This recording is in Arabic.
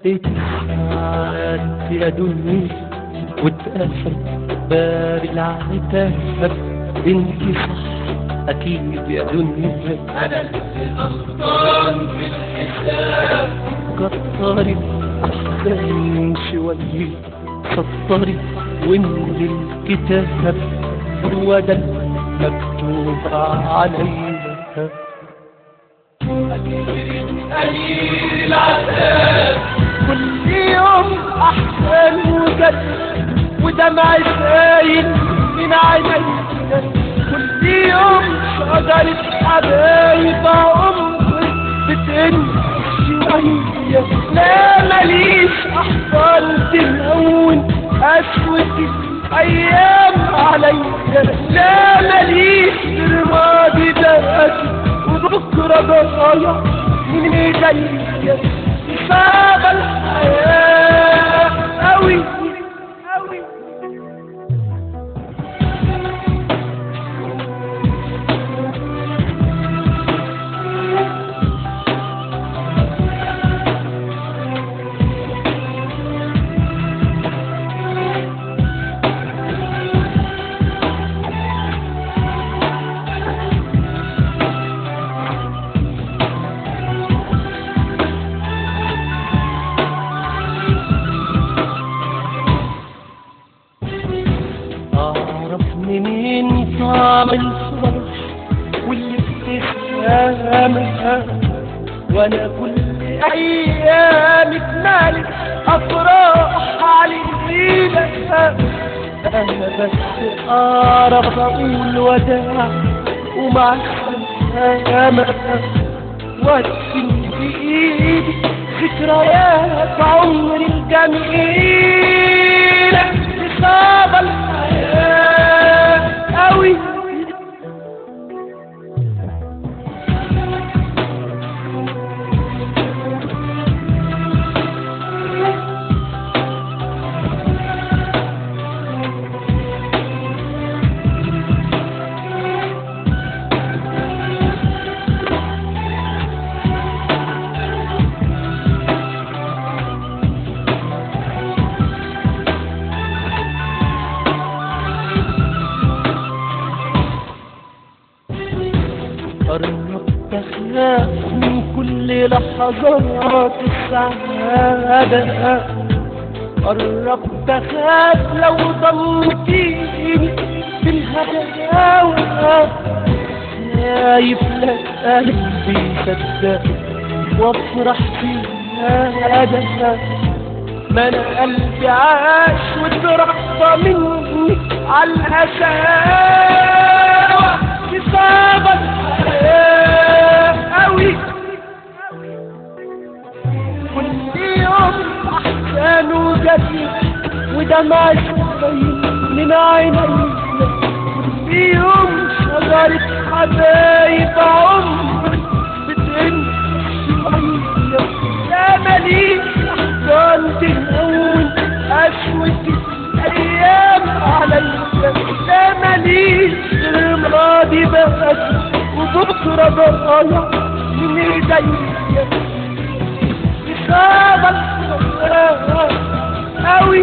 اتحاد يا دنيا واتقفل باب العتاب. انت صح اكيد يا دنيا، انا اللي غلطان في الحساب. كتري احسن شوية، سطري واملي الكتاب، هو ده المكتوب علينا. قليل العذاب كل يوم احسن وجد ودمع سايل من عينينا. كل يوم شجرة حبايب عمري بتنسى شوية. لا ماليش احضان تهون قسوة الايام عليا. لا ماليش غير ماضي دقاتي وبكرة ضايع من ايديا. صعب الحياة أوي أوي. منين طعم الفرح والابتسامة، وانا كل ايامي اتمالت افراح علينا. انا بس اعرف اقول وداع ومع السلامة، وادفن بايدي ذكريات عمري الجميلة. صعب الحياة أوي. قربت أخاف من كل لحظات السعادة. قربت أخاف لو ضمتيني في الهداوة. خايف لا قلبي يصدق وافرح في هذا. ما أنا قلبي عاش واتربى مني على القساوة. صعب الحياة أوي. كل يوم أحسن وجديد ودمع سايل من عينيا. كل يوم شجرة حبايب عمري بتنسى شوية. لا ماليش أحضان تهون قسوة الأيام عليا. لا ماليش غير ماضي بقاتي وبكرة ضايع من ايديا. صعب الحياة أوي.